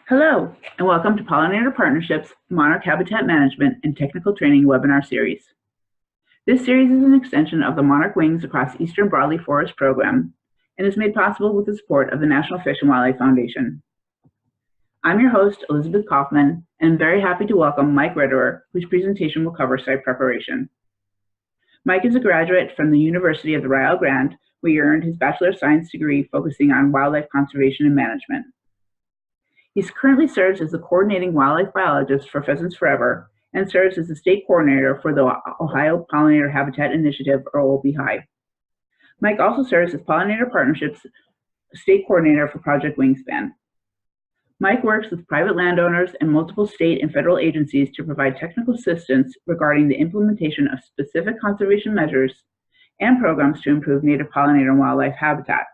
Hello, and welcome to Pollinator Partnerships Monarch Habitat Management and Technical Training webinar series. This series is an extension of the Monarch Wings Across Eastern Broadleaf Forest program and is made possible with the support of the National Fish and Wildlife Foundation. I'm your host, Elizabeth Kaufman, and I'm very happy to welcome Mike Retterer, whose presentation will cover site preparation. Mike is a graduate from the University of the Rio Grande, where he earned his Bachelor of Science degree focusing on wildlife conservation and management. He currently serves as the coordinating wildlife biologist for Pheasants Forever and serves as the state coordinator for the Ohio Pollinator Habitat Initiative, or OPHI. Mike also serves as Pollinator Partnerships state coordinator for Project Wingspan. Mike works with private landowners and multiple state and federal agencies to provide technical assistance regarding the implementation of specific conservation measures and programs to improve native pollinator and wildlife habitat.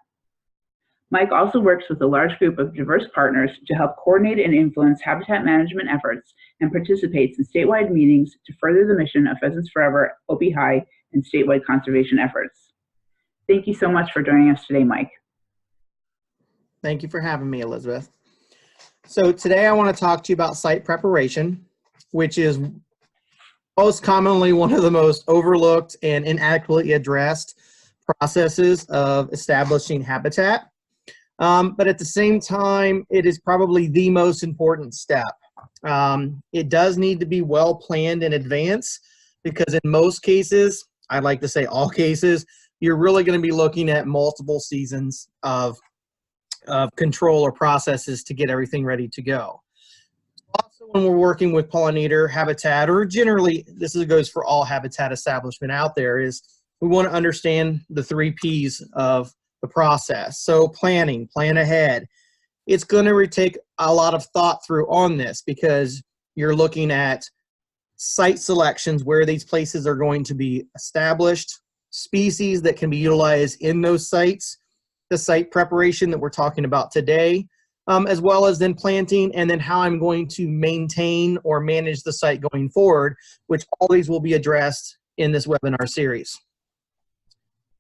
Mike also works with a large group of diverse partners to help coordinate and influence habitat management efforts and participates in statewide meetings to further the mission of Pheasants Forever, OPHI, and statewide conservation efforts. Thank you so much for joining us today, Mike. Thank you for having me, Elizabeth. So today I want to talk to you about site preparation, which is most commonly one of the most overlooked and inadequately addressed processes of establishing habitat. But at the same time, it is probably the most important step. It does need to be well planned in advance because in most cases, I'd like to say all cases, you're really going to be looking at multiple seasons of control or processes to get everything ready to go. Also, when we're working with pollinator habitat, or generally, goes for all habitat establishment out there, is we want to understand the 3 Ps of the process. So planning, plan ahead. It's going to take a lot of thought through on this because you're looking at site selections, where these places are going to be established, species that can be utilized in those sites, the site preparation that we're talking about today, as well as then planting, and then how I'm going to maintain or manage the site going forward, which all these will be addressed in this webinar series.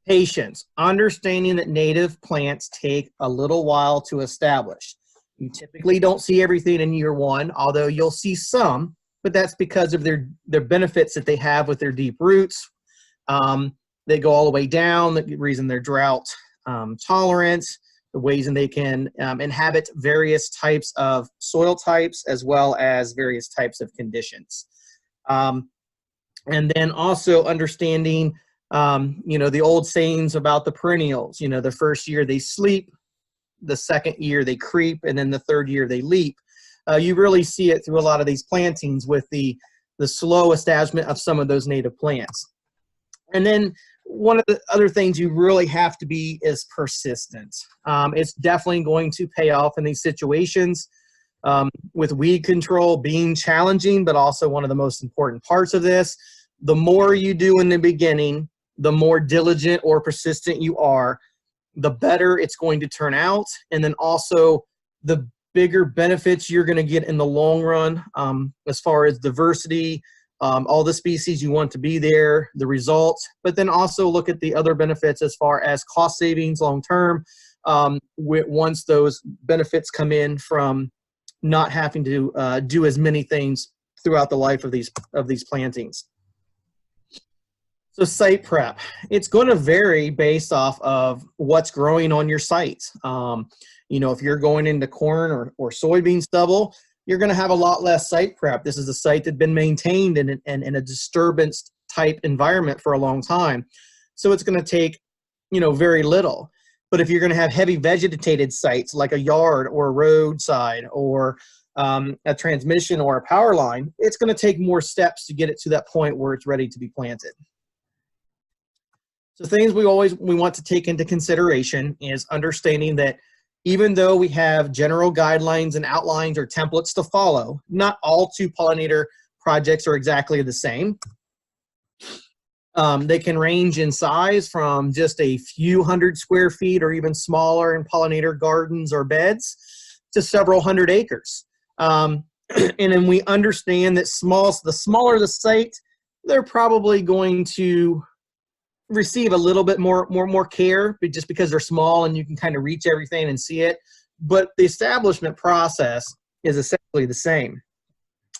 Patience, understanding that native plants take a little while to establish. You typically don't see everything in year 1, although you'll see some, but that's because of their benefits that they have with their deep roots. They go all the way down, the reason they're drought tolerant, the ways in they can inhabit various types of soil types as well as various types of conditions. And then also understanding the old sayings about the perennials. The first year they sleep, the second year they creep, and then the third year they leap. You really see it through a lot of these plantings with the slow establishment of some of those native plants. And then one of the other things you really have to be is persistent. It's definitely going to pay off in these situations, with weed control being challenging, but also one of the most important parts of this. The more you do in the beginning, the more diligent or persistent you are, the better it's going to turn out. And then also the bigger benefits you're going to get in the long run, as far as diversity, all the species you want to be there, the results, but then also look at the other benefits as far as cost savings long term, once those benefits come in from not having to do as many things throughout the life of these plantings. So site prep, it's going to vary based off of what's growing on your site. If you're going into corn or soybean stubble, you're going to have a lot less site prep. This is a site that's been maintained in a disturbance type environment for a long time. So it's going to take, very little. But if you're going to have heavy vegetated sites like a yard or a roadside or a transmission or a power line, it's going to take more steps to get it to that point where it's ready to be planted. So things we want to take into consideration is understanding that even though we have general guidelines and outlines or templates to follow, not all 2 pollinator projects are exactly the same. They can range in size from just a few hundred square feet or even smaller in pollinator gardens or beds to several hundred acres. And then we understand that the smaller the site, they're probably going to receive a little bit more care, but just because they're small and you can kind of reach everything and see it. But the establishment process is essentially the same.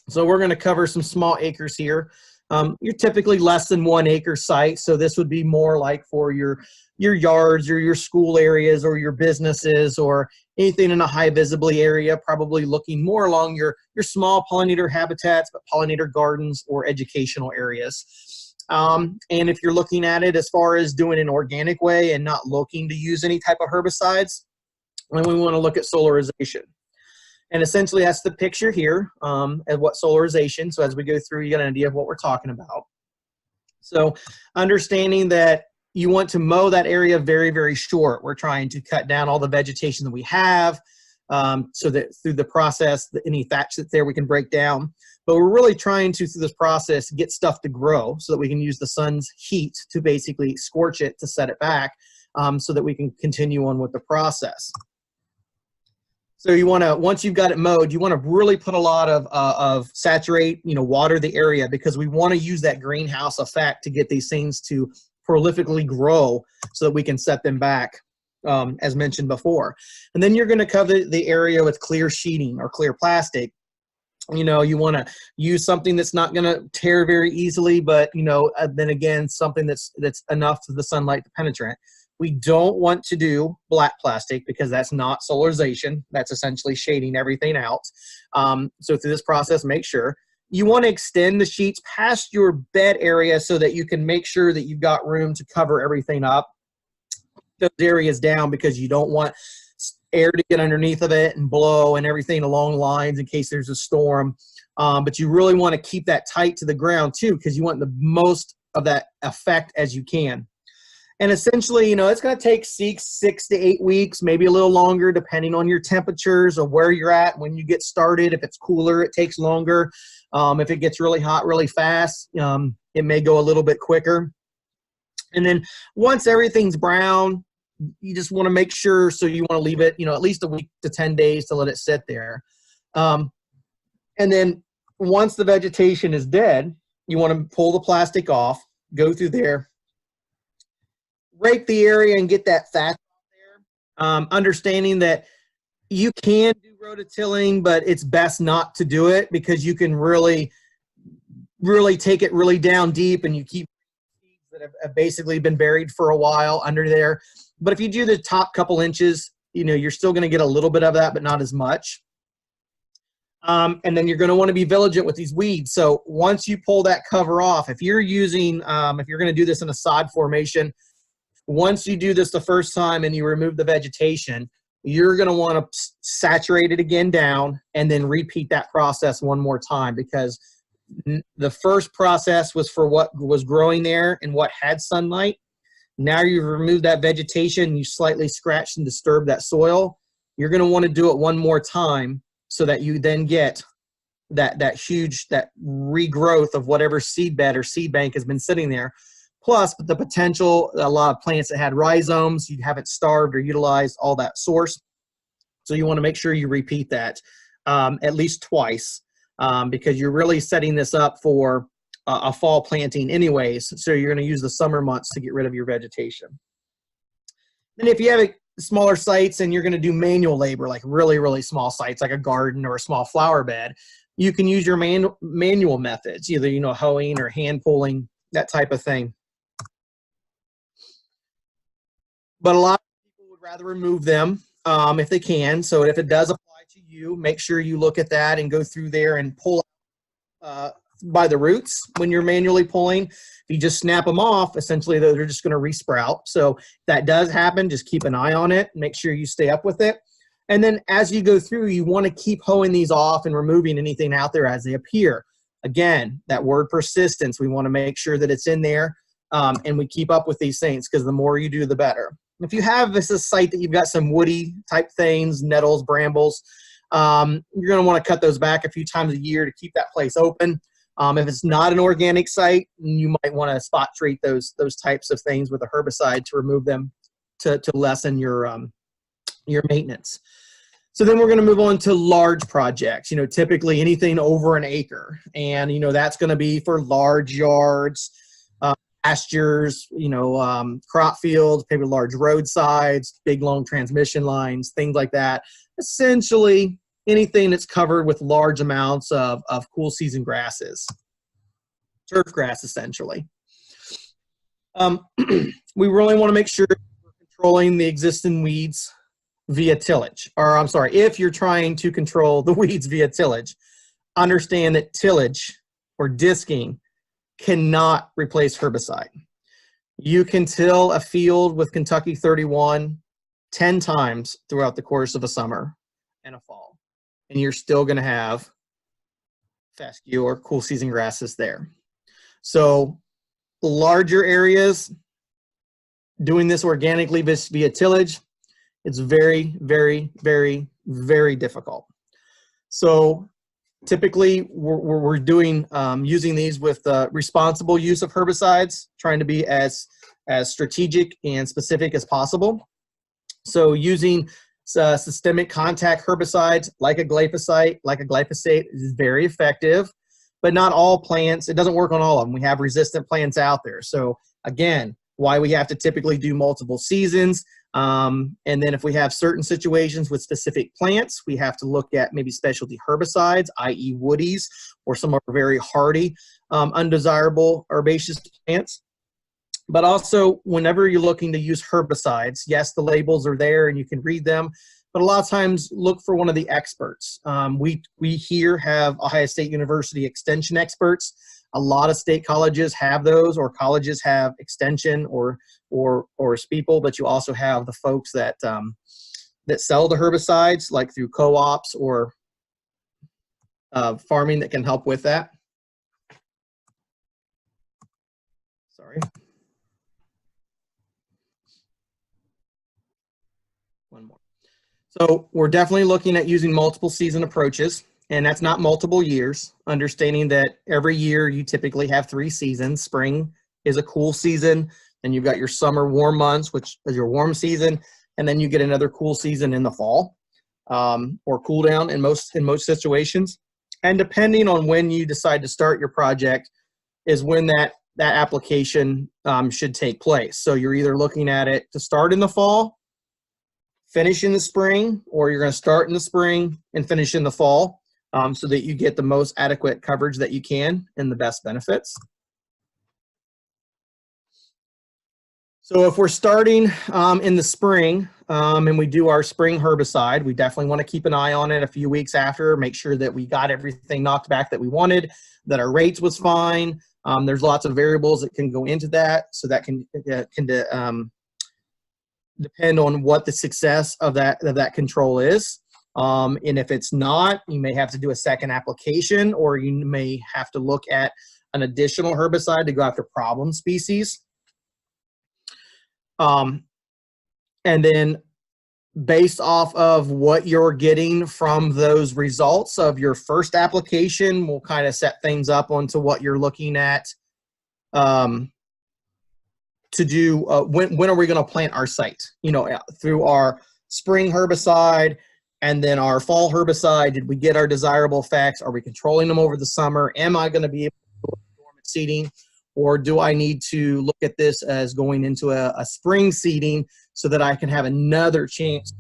So we're going to cover some small acres here. You're typically less than 1 acre site, so this would be more like for your yards or your school areas or your businesses or anything in a high visibility area, probably looking more along your small pollinator habitats, but pollinator gardens or educational areas. And if you're looking at it as far as doing an organic way and not looking to use any type of herbicides, then we want to look at solarization. And essentially that's the picture here of what solarization. So as we go through, you get an idea of what we're talking about. So understanding that you want to mow that area very, very short. We're trying to cut down all the vegetation that we have so that through the process, any thatch that's there we can break down. But we're really trying to, through this process, get stuff to grow so that we can use the sun's heat to basically scorch it to set it back so that we can continue on with the process. So you want to, once you've got it mowed, you want to really put a lot of saturate, water the area, because we want to use that greenhouse effect to get these things to prolifically grow so that we can set them back, as mentioned before. And then you're going to cover the area with clear sheeting or clear plastic. You want to use something that's not going to tear very easily, but, then again, something that's enough for the sunlight to penetrate. We don't want to do black plastic because that's not solarization. That's essentially shading everything out. So through this process, make sure you want to extend the sheets past your bed area so that you can make sure that you've got room to cover everything up. Those areas down because you don't want air to get underneath of it and blow and everything along lines in case there's a storm. But you really want to keep that tight to the ground too, because you want the most of that effect as you can. And essentially, it's going to take 6 to 8 weeks, maybe a little longer, depending on your temperatures or where you're at when you get started. If it's cooler, it takes longer. If it gets really hot really fast, it may go a little bit quicker. And then once everything's brown, you just want to make sure, so you want to leave it, at least a week to 10 days to let it sit there. And then once the vegetation is dead, you want to pull the plastic off, go through there, rake the area and get that thatch out there. Understanding that you can do rototilling, but it's best not to do it because you can really take it really down deep and you keep seeds that have basically been buried for a while under there. But if you do the top couple inches, you're still going to get a little bit of that, but not as much. And then you're going to want to be vigilant with these weeds. So once you pull that cover off, if you're using, if you're going to do this in a sod formation, once you do this the first time and you remove the vegetation, you're going to want to saturate it again down and then repeat that process one more time, because the first process was for what was growing there and what had sunlight. Now you've removed that vegetation, you slightly scratched and disturbed that soil. You're going to want to do it one more time so that you then get that huge regrowth of whatever seed bed or seed bank has been sitting there. Plus the potential, a lot of plants that had rhizomes, you haven't starved or utilized all that source. So you want to make sure you repeat that at least twice because you're really setting this up for a fall planting anyways. So you're going to use the summer months to get rid of your vegetation. And if you have smaller sites and you're going to do manual labor, like really, really small sites, like a garden or a small flower bed, you can use your manual methods, either, hoeing or hand pulling, that type of thing. But a lot of people would rather remove them if they can. So if it does apply to you, make sure you look at that and go through there and pull by the roots when you're manually pulling. If you just snap them off, essentially they're just going to resprout. So if that does happen, just keep an eye on it. Make sure you stay up with it. And then as you go through, you want to keep hoeing these off and removing anything out there as they appear. Again, that word persistence, we want to make sure that it's in there and we keep up with these things, because the more you do, the better. If you have this a site that you've got some woody type things, nettles, brambles, you're going to want to cut those back a few times a year to keep that place open. If it's not an organic site, you might want to spot treat those types of things with a herbicide to remove them to lessen your maintenance. So then we're going to move on to large projects, typically anything over an acre. And, that's going to be for large yards, pastures, crop fields, maybe large roadsides, big long transmission lines, things like that. Essentially, anything that's covered with large amounts of cool season grasses, turf grass essentially. We really want to make sure we're controlling the existing weeds via tillage. Or I'm sorry, if you're trying to control the weeds via tillage, understand that tillage or disking cannot replace herbicide. You can till a field with Kentucky 31 10 times throughout the course of a summer and a fall, and you're still going to have fescue or cool season grasses there. So larger areas, doing this organically via tillage, it's very, very, very, very difficult. So typically we're doing using these with responsible use of herbicides, trying to be as strategic and specific as possible. So using systemic contact herbicides like a glyphosate is very effective, but not all plants. It doesn't work on all of them. We have resistant plants out there. So again, why we have to typically do multiple seasons. And then if we have certain situations with specific plants, we have to look at maybe specialty herbicides, i.e. woodies, or some of our very hardy, undesirable herbaceous plants. But also, whenever you're looking to use herbicides, yes, the labels are there and you can read them, but a lot of times look for one of the experts. We here have Ohio State University extension experts. A lot of state colleges have those, or colleges have extension or people, but you also have the folks that that sell the herbicides, like through co-ops or farming, that can help with that. Sorry. One more. So we're definitely looking at using multiple season approaches, and that's not multiple years, understanding that every year you typically have 3 seasons. Spring is a cool season, and you've got your summer warm months, which is your warm season, and then you get another cool season in the fall, or cool down in most situations. And depending on when you decide to start your project is when that application should take place. So you're either looking at it to start in the fall, finish in the spring, or you're going to start in the spring and finish in the fall, so that you get the most adequate coverage that you can and the best benefits. So if we're starting in the spring and we do our spring herbicide, we definitely want to keep an eye on it a few weeks after, make sure that we got everything knocked back that we wanted, that our rates was fine. There's lots of variables that can go into that, so that can depend on what the success of that control is. And if it's not, you may have to do a second application, or you may have to look at an additional herbicide to go after problem species. And then based off of what you're getting from those results of your first application, we'll kind of set things up onto what you're looking at to do. When are we going to plant our site? You know, through our spring herbicide and then our fall herbicide, did we get our desirable effects? Are we controlling them over the summer? Am I going to be able to do dormant seeding? Or do I need to look at this as going into a spring seeding so that I can have another chance to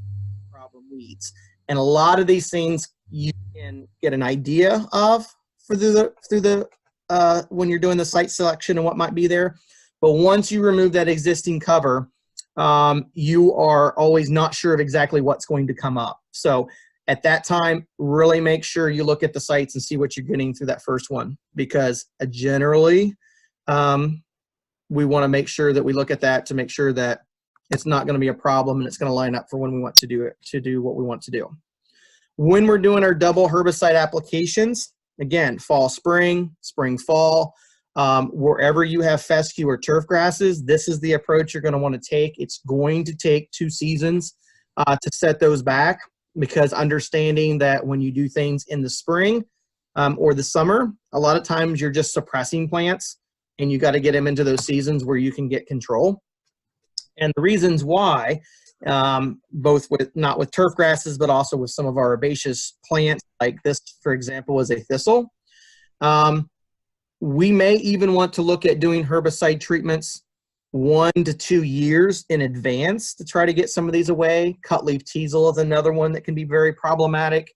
problem weeds? And a lot of these things you can get an idea of through the when you're doing the site selection and what might be there. But once you remove that existing cover, you are always not sure of exactly what's going to come up. So at that time, really make sure you look at the sites and see what you're getting through that first one, because generally, we want to make sure that we look at that to make sure that it's not going to be a problem and it's going to line up for when we want to do what we want to do. When we're doing our double herbicide applications, again, fall, spring, spring, fall, wherever you have fescue or turf grasses, this is the approach you're going to want to take. It's going to take 2 seasons to set those back, because understanding that when you do things in the spring or the summer, a lot of times you're just suppressing plants, and you got to get them into those seasons where you can get control. And the reasons why, both not with turf grasses, but also with some of our herbaceous plants, like this, for example, is a thistle. We may even want to look at doing herbicide treatments 1 to 2 years in advance to try to get some of these away. Cutleaf teasel is another one that can be very problematic.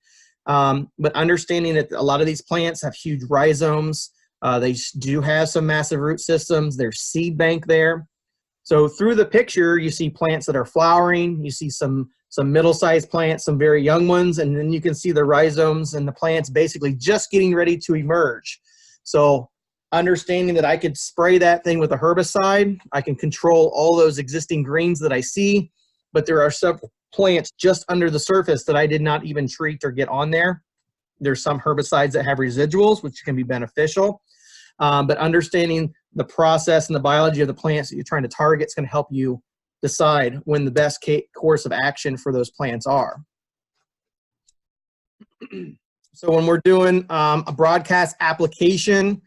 But understanding that a lot of these plants have huge rhizomes, they do have some massive root systems, there's seed bank there. So through the picture, you see plants that are flowering, you see some middle-sized plants, some very young ones, and then you can see the rhizomes and the plants basically just getting ready to emerge. So understanding that I could spray that thing with a herbicide, I can control all those existing greens that I see, but there are several plants just under the surface that I did not even treat or get on there. There's some herbicides that have residuals, which can be beneficial. But understanding the process and the biology of the plants that you're trying to target is going to help you decide when the best course of action for those plants are. So when we're doing a broadcast application,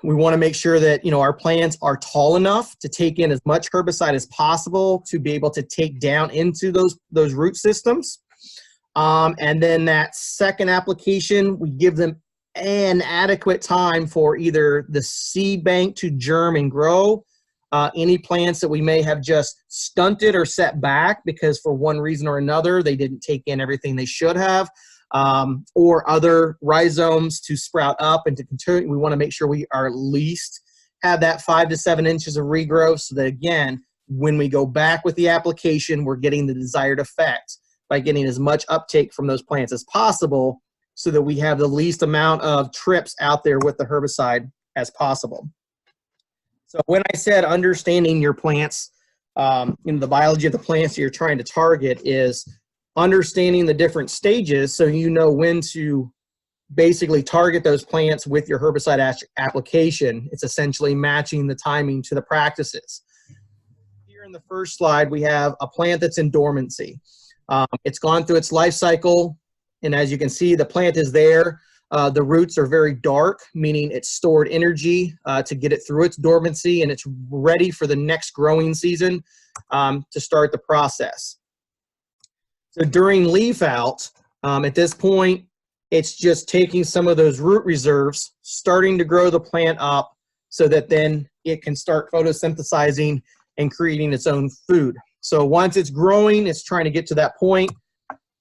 we want to make sure that, you know, our plants are tall enough to take in as much herbicide as possible to be able to take down into those root systems. And then that second application, we give them an adequate time for either the seed bank to germ and grow, any plants that we may have just stunted or set back because for one reason or another they didn't take in everything they should have, or other rhizomes to sprout up and to continue. We want to make sure we are at least have that 5 to 7 inches of regrowth so that, again, when we go back with the application, we're getting the desired effect by getting as much uptake from those plants as possible so that we have the least amount of trips out there with the herbicide as possible. So when I said understanding your plants, the biology of the plants that you're trying to target is understanding the different stages so you know when to basically target those plants with your herbicide application. It's essentially matching the timing to the practices. Here in the first slide, we have a plant that's in dormancy. It's gone through its life cycle, and as you can see, the plant is there. The roots are very dark, meaning it's stored energy to get it through its dormancy, and it's ready for the next growing season to start the process. So during leaf out, at this point, it's just taking some of those root reserves, starting to grow the plant up so that then it can start photosynthesizing and creating its own food. So once it's growing, it's trying to get to that point.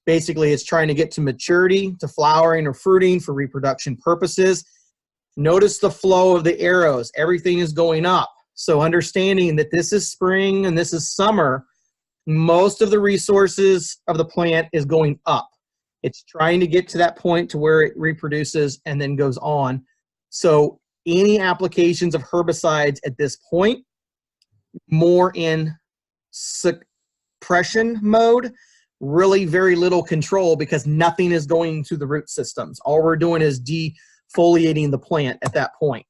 Basically, it's trying to get to maturity, to flowering or fruiting for reproduction purposes. Notice the flow of the arrows. Everything is going up. So understanding that this is spring and this is summer, most of the resources of the plant is going up. It's trying to get to that point to where it reproduces and then goes on. So any applications of herbicides at this point, more in suppression mode, really very little control because nothing is going to the root systems. All we're doing is defoliating the plant at that point.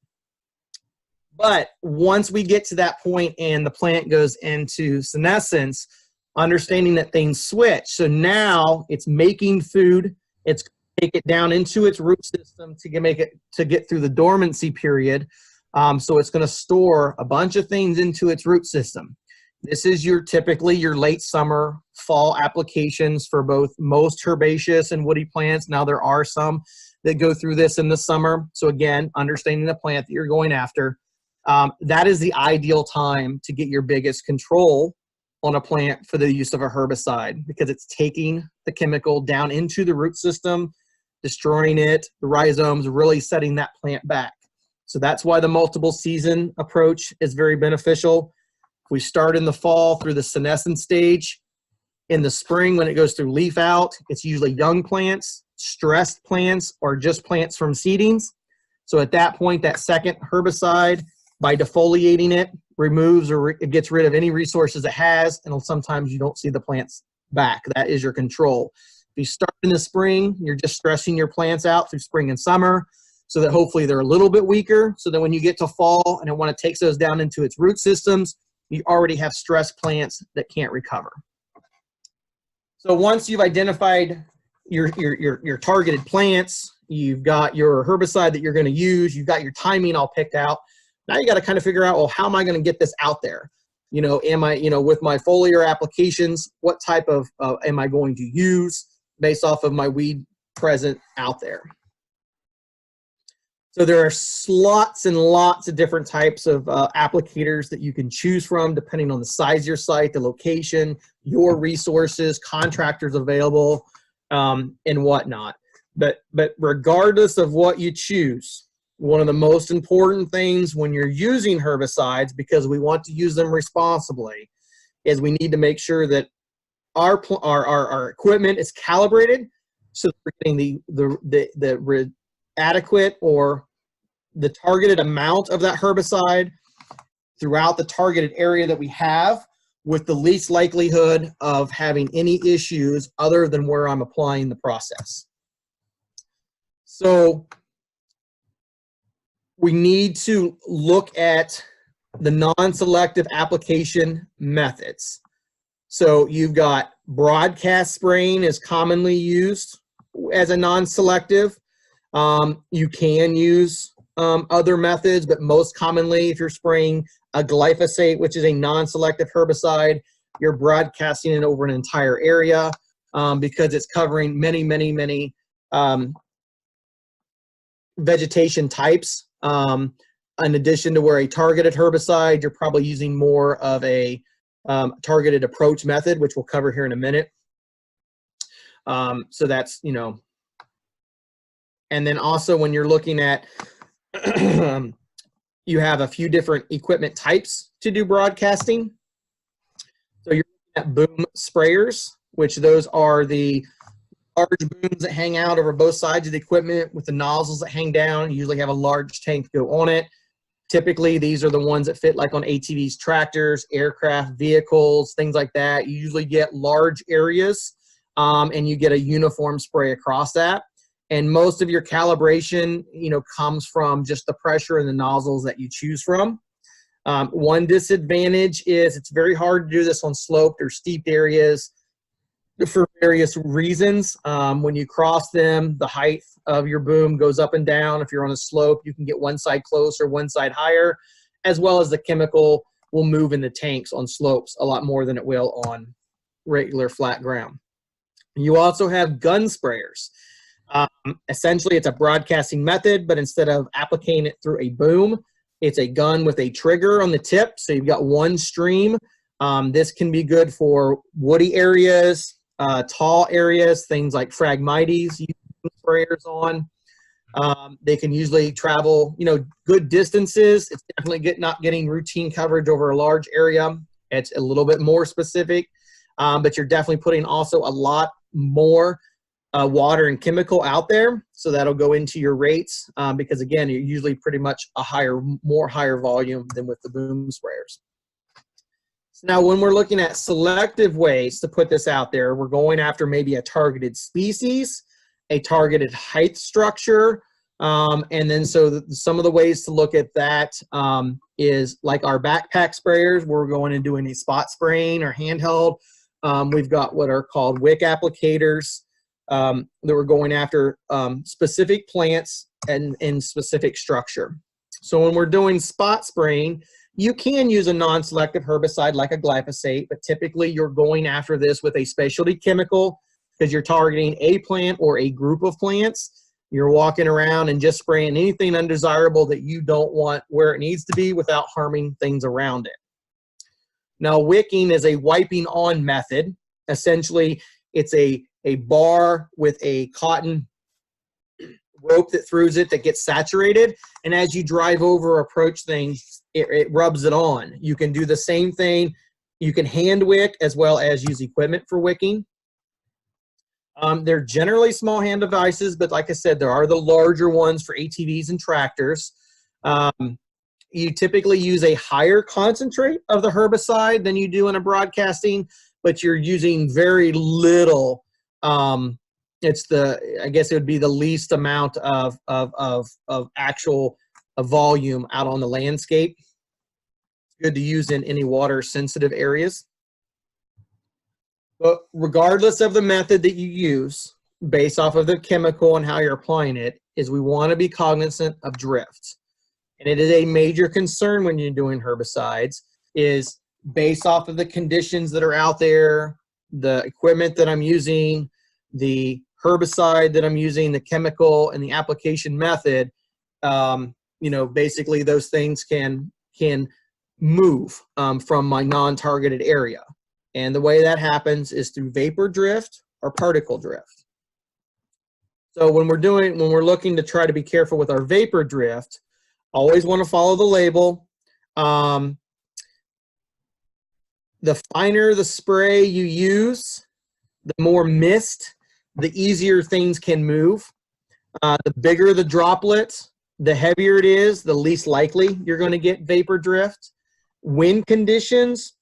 But once we get to that point and the plant goes into senescence, understanding that things switch. So now it's making food. It's take it down into its root system to get through the dormancy period. So it's going to store a bunch of things into its root system. This is typically your late summer, fall applications for both most herbaceous and woody plants. Now there are some that go through this in the summer. So again, understanding the plant that you're going after, that is the ideal time to get your biggest control on a plant for the use of a herbicide because it's taking the chemical down into the root system, destroying it, the rhizomes, really setting that plant back. So that's why the multiple season approach is very beneficial. We start in the fall through the senescent stage. In the spring, when it goes through leaf out, it's usually young plants, stressed plants, or just plants from seedings. So at that point, that second herbicide, by defoliating it, removes or it gets rid of any resources it has, and sometimes you don't see the plants back. That is your control. If you start in the spring, you're just stressing your plants out through spring and summer so that hopefully they're a little bit weaker, so that when you get to fall and it want to take those down into its root systems, you already have stressed plants that can't recover. So once you've identified your targeted plants, you've got your herbicide that you're going to use, you've got your timing all picked out. Now you got to kind of figure out, well, how am I going to get this out there? You know, am I, with my foliar applications, what type of am I going to use based off of my weed present out there? So there are lots and lots of different types of applicators that you can choose from depending on the size of your site, the location, your resources, contractors available. and whatnot. But regardless of what you choose, one of the most important things when you're using herbicides, because we want to use them responsibly, is we need to make sure that our equipment is calibrated so that we're getting the adequate or the targeted amount of that herbicide throughout the targeted area that we have, with the least likelihood of having any issues other than where I'm applying the process. So we need to look at the non-selective application methods. So you've got broadcast spraying is commonly used as a non-selective. You can use other methods, but most commonly, if you're spraying a glyphosate, which is a non-selective herbicide, you're broadcasting it over an entire area because it's covering many vegetation types. In addition to where a targeted herbicide, you're probably using more of a targeted approach method, which we'll cover here in a minute. So that's, you know, and then also when you're looking at, you have a few different equipment types to do broadcasting. So you're looking at boom sprayers, which those are the large booms that hang out over both sides of the equipment with the nozzles that hang down. You usually have a large tank go on it. Typically, these are the ones that fit like on ATVs, tractors, aircraft, vehicles, things like that. You usually get large areas and you get a uniform spray across that. And most of your calibration, you know, comes from just the pressure and the nozzles that you choose from. One disadvantage is it's very hard to do this on sloped or steep areas for various reasons. When you cross them, the height of your boom goes up and down. If you're on a slope, you can get one side closer, one side higher, as well as the chemical will move in the tanks on slopes a lot more than it will on regular flat ground. You also have gun sprayers. Essentially, it's a broadcasting method, but instead of applying it through a boom, it's a gun with a trigger on the tip. So you've got one stream. This can be good for woody areas, tall areas, things like Phragmites, sprayers on. They can usually travel, you know, good distances. It's definitely not getting routine coverage over a large area. It's a little bit more specific, but you're definitely putting also a lot more water and chemical out there, so that'll go into your rates because again, you're usually pretty much a higher volume than with the boom sprayers. So now when we're looking at selective ways to put this out there, we're going after maybe a targeted species, a targeted height structure, and then so some of the ways to look at that is like our backpack sprayers, where we're going and doing a spot spraying or handheld. We've got what are called wick applicators that we're going after specific plants and specific structure. So when we're doing spot spraying, you can use a non-selective herbicide like a glyphosate, but typically you're going after this with a specialty chemical because you're targeting a plant or a group of plants. You're walking around and just spraying anything undesirable that you don't want where it needs to be without harming things around it. Now, wicking is a wiping on method. Essentially, it's a bar with a cotton rope that through it that gets saturated, and as you drive over or approach things, it rubs it on. You can do the same thing. You can hand wick as well as use equipment for wicking. They're generally small hand devices, but like I said, there are the larger ones for ATVs and tractors. You typically use a higher concentrate of the herbicide than you do in a broadcasting, but you're using very little. I guess it would be the least amount of actual volume out on the landscape. It's good to use in any water sensitive areas. But regardless of the method that you use, based off of the chemical and how you're applying it, is we want to be cognizant of drift. And it is a major concern when you're doing herbicides, is based off of the conditions that are out there, the equipment that I'm using, the herbicide that I'm using, the chemical, and the application method, you know, basically those things can move from my non-targeted area. And the way that happens is through vapor drift or particle drift. So when we're looking to try to be careful with our vapor drift, always want to follow the label. The finer the spray you use, the more mist, the easier things can move. The bigger the droplet, the heavier it is, the least likely you're going to get vapor drift. Wind conditions,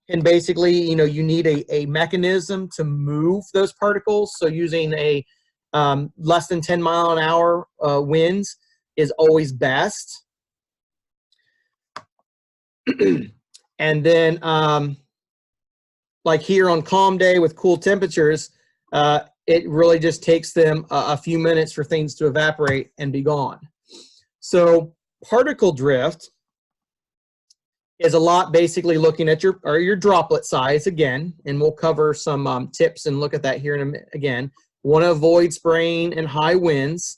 and basically, you need a mechanism to move those particles. So using a less than 10 mile an hour winds is always best. And then like here on calm day with cool temperatures, it really just takes them a few minutes for things to evaporate and be gone. So particle drift is a lot basically looking at your droplet size again, and we'll cover some tips and look at that here in a minute again. Want to avoid spraying in high winds.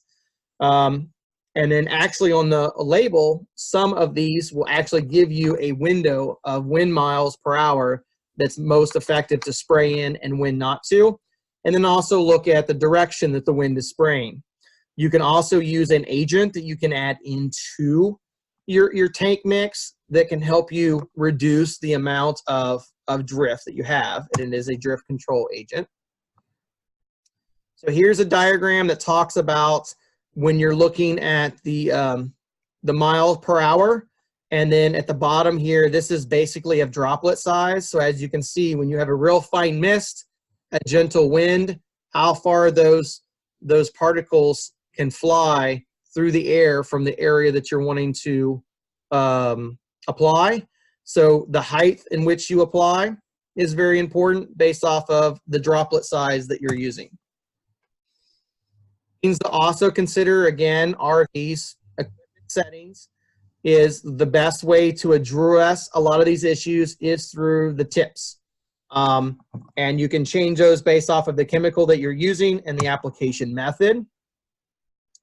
And then actually on the label, some of these will actually give you a window of wind miles per hour that's most effective to spray in and when not to. And then also look at the direction that the wind is spraying. You can also use an agent that you can add into your tank mix that can help you reduce the amount of drift that you have, and it is a drift control agent. So here's a diagram that talks about when you're looking at the miles per hour, and then at the bottom here, this is basically of droplet size. So as you can see, when you have a real fine mist, a gentle wind, how far those particles can fly through the air from the area that you're wanting to apply. So the height in which you apply is very important based off of the droplet size that you're using. Things to also consider, again, are these equipment settings. Is the best way to address a lot of these issues is through the tips. And you can change those based off of the chemical that you're using and the application method.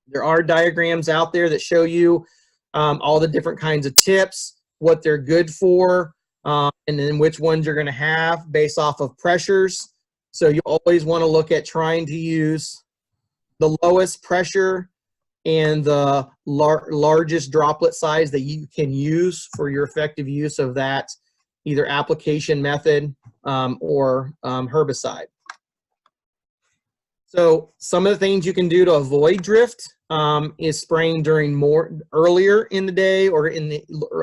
There are diagrams out there that show you all the different kinds of tips, what they're good for, and then which ones you're going to have based off of pressures. So you always want to look at trying to use the lowest pressure and the largest droplet size that you can use for your effective use of that either application method or herbicide. So some of the things you can do to avoid drift is spraying during earlier in the day or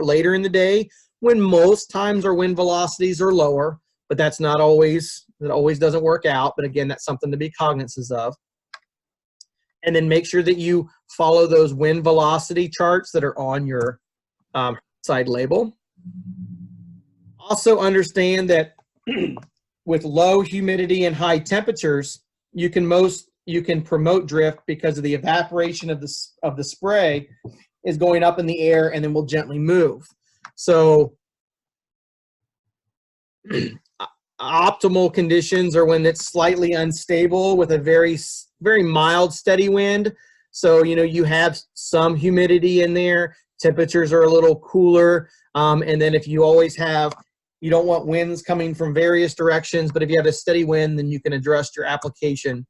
later in the day, when most times our wind velocities are lower, but that's not always, that always doesn't work out. But again, that's something to be cognizant of. And then make sure that you follow those wind velocity charts that are on your side label. Also understand that with low humidity and high temperatures, you can promote drift because of the evaporation of the spray is going up in the air and then will gently move. So optimal conditions are when it's slightly unstable with a very mild steady wind. So you have some humidity in there, temperatures are a little cooler, and then if you always have, you don't want winds coming from various directions, but if you have a steady wind, then you can adjust your application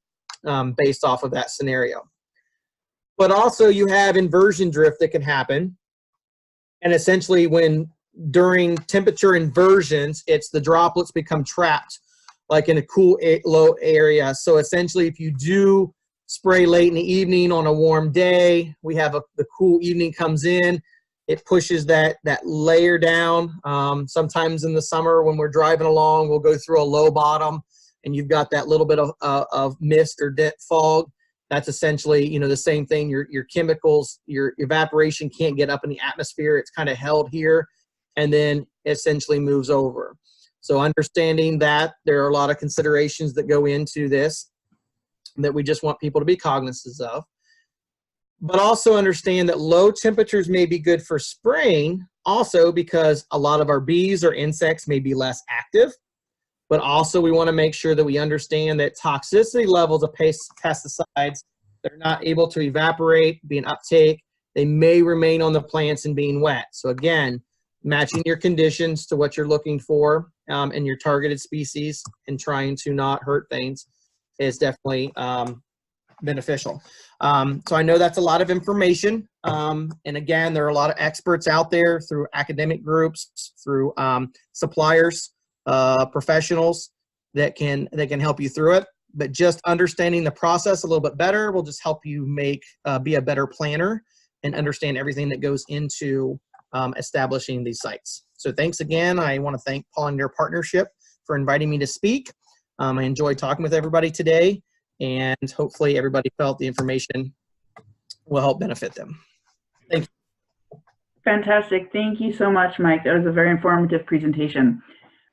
based off of that scenario. But also you have inversion drift that can happen, and essentially during temperature inversions, it's the droplets become trapped like in a cool low area. So essentially if you do spray late in the evening on a warm day, we have the cool evening comes in, it pushes that layer down. Sometimes in the summer when we're driving along, we'll go through a low bottom and you've got that little bit of mist or dense fog. That's essentially the same thing. Your chemicals, your evaporation can't get up in the atmosphere. It's kind of held here and then essentially moves over. So understanding that there are a lot of considerations that go into this that we just want people to be cognizant of. But also understand that low temperatures may be good for spraying also because a lot of our bees or insects may be less active. But also we want to make sure that we understand that toxicity levels of pesticides, they're not able to evaporate, be an uptake. They may remain on the plants and being wet. So again, matching your conditions to what you're looking for and your targeted species and trying to not hurt things is definitely beneficial. So I know that's a lot of information. And again, there are a lot of experts out there through academic groups, through suppliers, professionals that can help you through it. But just understanding the process a little bit better will just help you be a better planner and understand everything that goes into establishing these sites. So thanks again. I want to thank Pollinator Partnership for inviting me to speak. I enjoyed talking with everybody today, and hopefully everybody felt the information will help benefit them. Thank you. Fantastic. Thank you so much, Mike. That was a very informative presentation.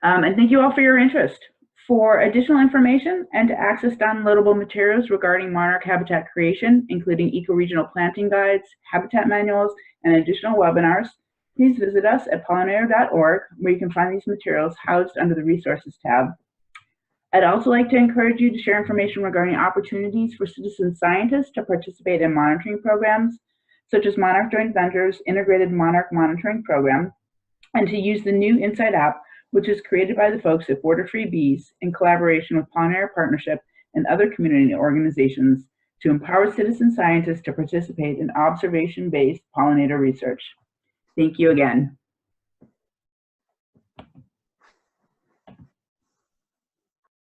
And thank you all for your interest. For additional information and to access downloadable materials regarding monarch habitat creation, including ecoregional planting guides, habitat manuals, and additional webinars, please visit us at pollinator.org, where you can find these materials housed under the Resources tab. I'd also like to encourage you to share information regarding opportunities for citizen scientists to participate in monitoring programs, such as Monarch Joint Venture's Integrated Monarch Monitoring Program, and to use the new Insight app, which is created by the folks at Border Free Bees in collaboration with Pollinator Partnership and other community organizations to empower citizen scientists to participate in observation-based pollinator research. Thank you again.